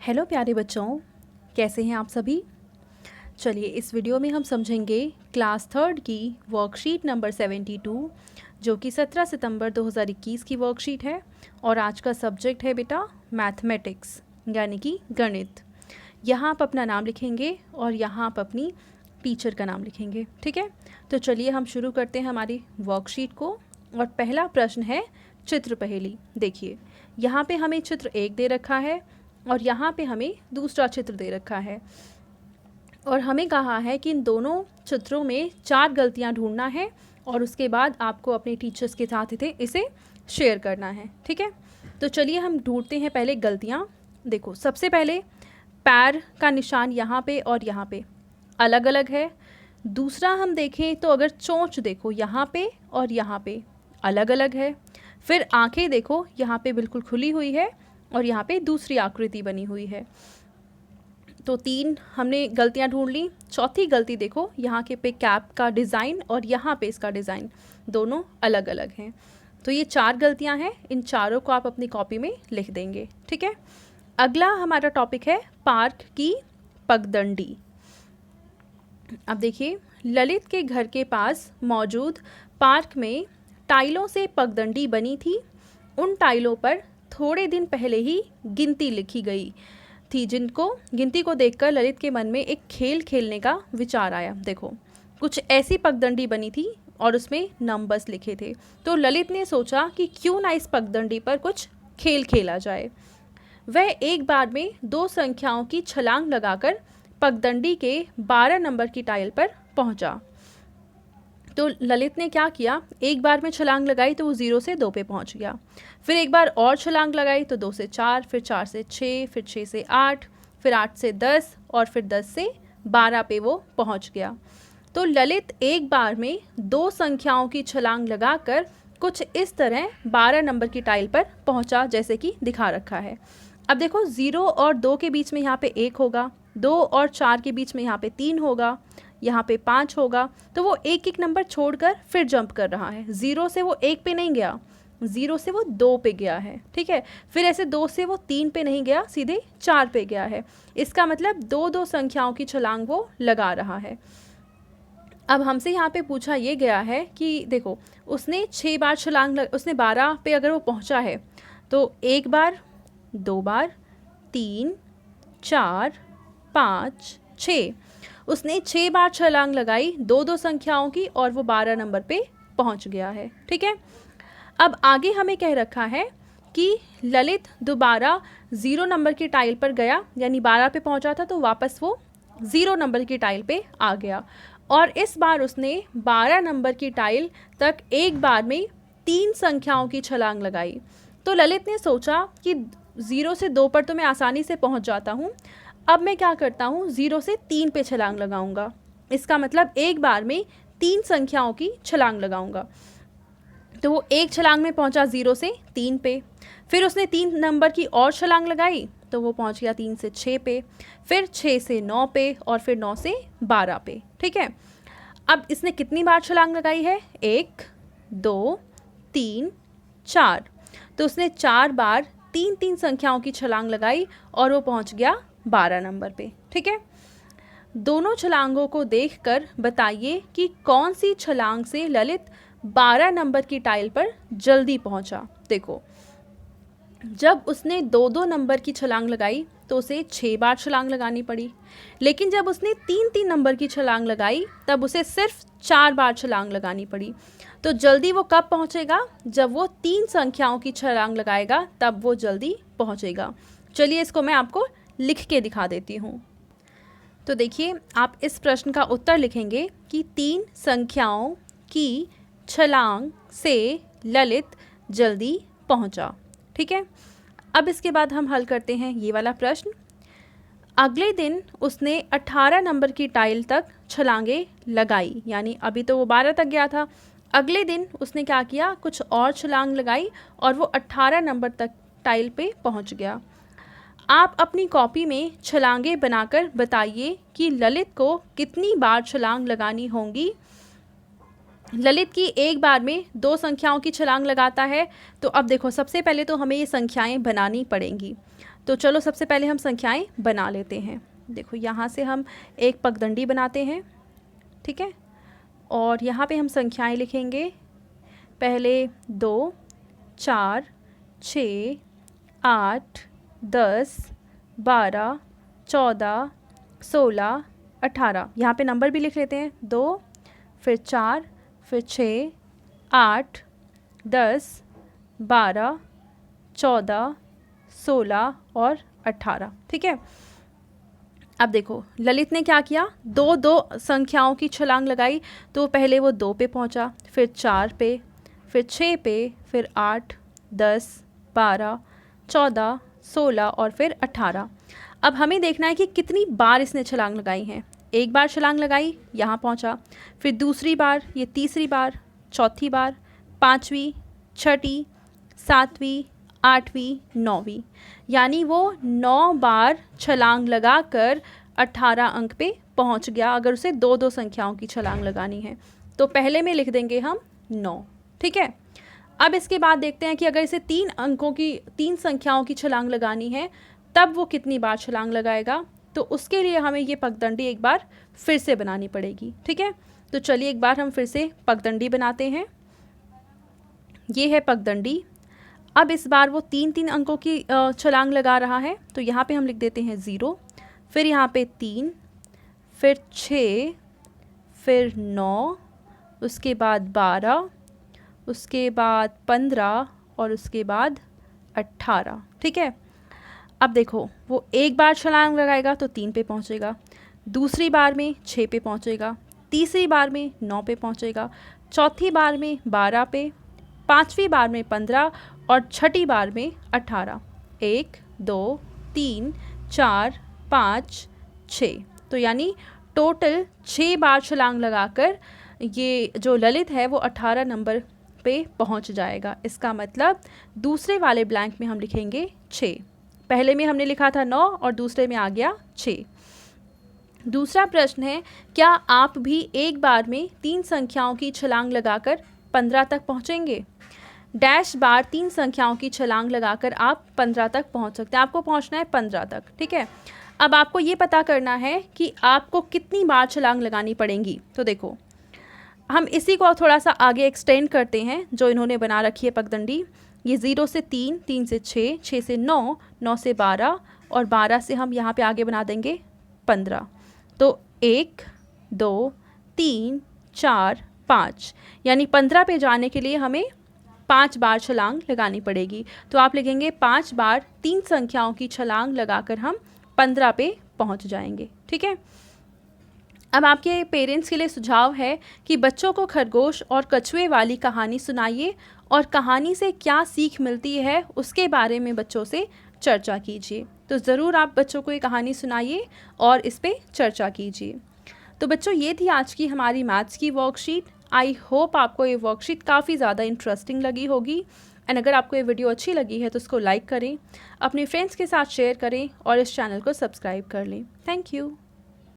Hello प्यारे बच्चों, कैसे हैं आप सभी। चलिए इस वीडियो में हम समझेंगे क्लास थर्ड की वर्कशीट नंबर 72 जो कि 17 सितंबर 2021 की वर्कशीट है। और आज का सब्जेक्ट है बेटा मैथमेटिक्स यानी कि गणित। यहाँ आप अपना नाम लिखेंगे और यहाँ आप अपनी टीचर का नाम लिखेंगे, ठीक है। तो चलिए हम शुरू करते हैं हमारी वर्कशीट को। और पहला प्रश्न है चित्र पहेली। देखिए यहाँ पे हमें चित्र 1 दे रखा है और यहाँ पे हमें दूसरा चित्र दे रखा है और हमें कहा है कि इन दोनों चित्रों में 4 गलतियाँ ढूंढना है और उसके बाद आपको अपने टीचर्स के साथ इसे शेयर करना है, ठीक है। तो चलिए हम ढूंढते हैं पहले गलतियाँ। देखो सबसे पहले पैर का निशान यहाँ पे और यहाँ पे अलग अलग है। दूसरा हम देखें तो अगर चोंच देखो यहाँ पे और यहाँ पे अलग अलग है। फिर आंखें देखो यहाँ पे बिल्कुल खुली हुई है और यहाँ पे दूसरी आकृति बनी हुई है। तो 3 हमने गलतियाँ ढूंढ ली। चौथी गलती देखो यहाँ के पे कैप का डिज़ाइन और यहाँ पे इसका डिज़ाइन दोनों अलग अलग हैं। तो ये 4 गलतियाँ हैं, इन चारों को आप अपनी कॉपी में लिख देंगे, ठीक है। अगला हमारा टॉपिक है पार्क की पगडंडी। अब देखिए ललित के घर के पास मौजूद पार्क में टाइलों से पगडंडी बनी थी। उन टाइलों पर थोड़े दिन पहले ही गिनती लिखी गई थी, जिनको गिनती को देखकर ललित के मन में एक खेल खेलने का विचार आया। देखो कुछ ऐसी पगडंडी बनी थी और उसमें नंबर्स लिखे थे। तो ललित ने सोचा कि क्यों ना इस पगडंडी पर कुछ खेल खेला जाए। वह एक बार में 2 संख्याओं की छलांग लगाकर पगडंडी के 12 नंबर की टाइल पर पहुंचा। तो ललित ने क्या किया, एक बार में छलांग लगाई तो वो 0 से 2 पे पहुंच गया। फिर एक बार और छलांग लगाई तो 2 से 4, फिर 4 से 6, फिर 6 से 8, फिर 8 से 10 और फिर 10 से 12 पे वो पहुंच गया। तो ललित एक बार में 2 संख्याओं की छलांग लगाकर कुछ इस तरह 12 नंबर की टाइल पर पहुंचा, जैसे कि दिखा रखा है। अब देखो 0 और 2 के बीच में यहाँ पे 1 होगा, 2 और 4 के बीच में यहाँ पे 3 होगा, यहाँ पे 5 होगा। तो वो एक एक नंबर छोड़कर फिर जंप कर रहा है। 0 से वो 1 पे नहीं गया, 0 से वो 2 पे गया है, ठीक है। फिर ऐसे 2 से वो 3 पे नहीं गया, सीधे 4 पे गया है। इसका मतलब 2-2 संख्याओं की छलांग वो लगा रहा है। अब हमसे यहाँ पे पूछा ये गया है कि देखो उसने 6 बार छलांग उसने 12 पे अगर वो पहुँचा है तो 1 बार, 2 बार, 3, 4, 5, 6 उसने 6 बार छलांग लगाई 2-2 संख्याओं की और वो 12 नंबर पे पहुंच गया है, ठीक है। अब आगे हमें कह रखा है कि ललित दोबारा 0 नंबर की टाइल पर गया, यानी 12 पे पहुंचा था तो वापस वो 0 नंबर की टाइल पे आ गया और इस बार उसने 12 नंबर की टाइल तक एक बार में 3 संख्याओं की छलांग लगाई। तो ललित ने सोचा कि 0 से 2 पर तो मैं आसानी से पहुंच जाता हूं, अब मैं क्या करता हूँ 0 से 3 पे छलांग लगाऊंगा। इसका मतलब एक बार में 3 संख्याओं की छलांग लगाऊंगा। तो वो एक छलांग में पहुंचा 0 से 3 पे। फिर उसने 3 नंबर की और छलांग लगाई तो वो पहुंच गया 3 से 6 पे, फिर 6 से 9 पे और फिर 9 से 12 पे, ठीक है। अब इसने कितनी बार छलांग लगाई है, 1, 2, 3, 4। तो उसने 4 बार 3-3 संख्याओं की छलांग लगाई और वो पहुंच गया 12 नंबर पे, ठीक है। दोनों छलांगों को देखकर बताइए कि कौन सी छलांग से ललित 12 नंबर की टाइल पर जल्दी पहुंचा। देखो जब उसने 2-2 नंबर की छलांग लगाई तो उसे 6 बार छलांग लगानी पड़ी, लेकिन जब उसने 3-3 नंबर की छलांग लगाई तब उसे सिर्फ 4 बार छलांग लगानी पड़ी। तो जल्दी वो कब पहुंचेगा, जब वो 3 संख्याओं की छलांग लगाएगा तब वो जल्दी पहुंचेगा। चलिए इसको मैं आपको लिख के दिखा देती हूँ। तो देखिए आप इस प्रश्न का उत्तर लिखेंगे कि 3 संख्याओं की छलांग से ललित जल्दी पहुंचा, ठीक है। अब इसके बाद हम हल करते हैं ये वाला प्रश्न। अगले दिन उसने 18 नंबर की टाइल तक छलांगे लगाई, यानी अभी तो वो 12 तक गया था। अगले दिन उसने क्या किया, कुछ और छलांग लगाई और वो 18 नंबर तक टाइल पे पहुंच गया। आप अपनी कॉपी में छलांगे बनाकर बताइए कि ललित को कितनी बार छलांग लगानी होंगी ललित की एक बार में 2 संख्याओं की छलांग लगाता है। तो अब देखो, सबसे पहले तो हमें ये संख्याएं बनानी पड़ेंगी। तो चलो सबसे पहले हम संख्याएं बना लेते हैं। देखो यहाँ से हम एक पगडंडी बनाते हैं, ठीक है। और यहाँ पे हम संख्याएं लिखेंगे। पहले 2, 4, 6, 8, 10, 12, 14, 16, 18। यहाँ पे नंबर भी लिख लेते हैं। 2, फिर 4, फिर 6, 8, 10, 12, 14, 16 और 18, ठीक है। अब देखो ललित ने क्या किया, 2 संख्याओं की छलांग लगाई। तो पहले वो 2 पे पहुंचा, फिर 4 पे, फिर 6 पे, फिर 8, 10, 12, 14, 16 और फिर 18। अब हमें देखना है कि कितनी बार इसने छलांग लगाई हैं। एक बार छलांग लगाई, यहाँ पहुँचा, फिर दूसरी बार, ये तीसरी बार, चौथी बार, 5वीं, 6ठी, 7वीं, 8वीं, 9वीं, यानी वो 9 बार छलांग लगाकर 18 अंक पे पहुंच गया, अगर उसे 2 संख्याओं की छलांग लगानी है। तो पहले में लिख देंगे हम 9, ठीक है। अब इसके बाद देखते हैं कि अगर इसे 3 संख्याओं की छलांग लगानी है, तब वो कितनी बार छलांग लगाएगा। तो उसके लिए हमें ये पगडंडी एक बार फिर से बनानी पड़ेगी, ठीक है। तो चलिए एक बार हम फिर से पगडंडी बनाते हैं। ये है पगडंडी। अब इस बार वो 3 अंकों की छलांग लगा रहा है। तो यहाँ पे हम लिख देते हैं 0, फिर यहाँ पे 3, फिर 6, फिर 9, उसके बाद 12, उसके बाद 15 और उसके बाद 18, ठीक है। अब देखो वो एक बार छलांग लगाएगा तो 3 पे पहुँचेगा, दूसरी बार में 6 पे पहुँचेगा, तीसरी बार में 9 पे पहुँचेगा, चौथी बार में 12 पे, 5वीं बार में 15 और 6ठी बार में 18। 1, 2, 3, 4, 5, 6। तो यानी टोटल 6 बार छलांग लगाकर ये जो ललित है वो 18 नंबर पे पहुंच जाएगा। इसका मतलब दूसरे वाले ब्लैंक में हम लिखेंगे 6। पहले में हमने लिखा था 9 और दूसरे में आ गया 6। दूसरा प्रश्न है, क्या आप भी एक बार में 3 संख्याओं की छलांग लगाकर 15 तक पहुंचेंगे? डैश बार 3 संख्याओं की छलांग लगाकर आप 15 तक पहुंच सकते हैं। आपको पहुंचना है 15 तक, ठीक है। अब आपको ये पता करना है कि आपको कितनी बार छलांग लगानी पड़ेंगी। तो देखो हम इसी को थोड़ा सा आगे एक्सटेंड करते हैं, जो इन्होंने बना रखी है पगडंडी। ये 0 से 3, 3 से 6, 6 से 9, 9 से 12 और 12 से हम यहाँ पे आगे बना देंगे 15। तो 1, 2, 3, 4, 5, यानी 15 पे जाने के लिए हमें 5 बार छलांग लगानी पड़ेगी। तो आप लिखेंगे 5 बार 3 संख्याओं की छलांग लगाकर हम 15 पे पहुंच जाएंगे, ठीक है। अब आपके पेरेंट्स के लिए सुझाव है कि बच्चों को खरगोश और कछुए वाली कहानी सुनाइए और कहानी से क्या सीख मिलती है उसके बारे में बच्चों से चर्चा कीजिए। तो ज़रूर आप बच्चों को ये कहानी सुनाइए और इस पे चर्चा कीजिए। तो बच्चों ये थी आज की हमारी मैथ्स की वर्कशीट। आई होप आपको ये वर्कशीट काफ़ी ज़्यादा इंटरेस्टिंग लगी होगी। एंड अगर आपको ये वीडियो अच्छी लगी है तो उसको लाइक करें, अपने फ्रेंड्स के साथ शेयर करें और इस चैनल को सब्सक्राइब कर लें। Thank you.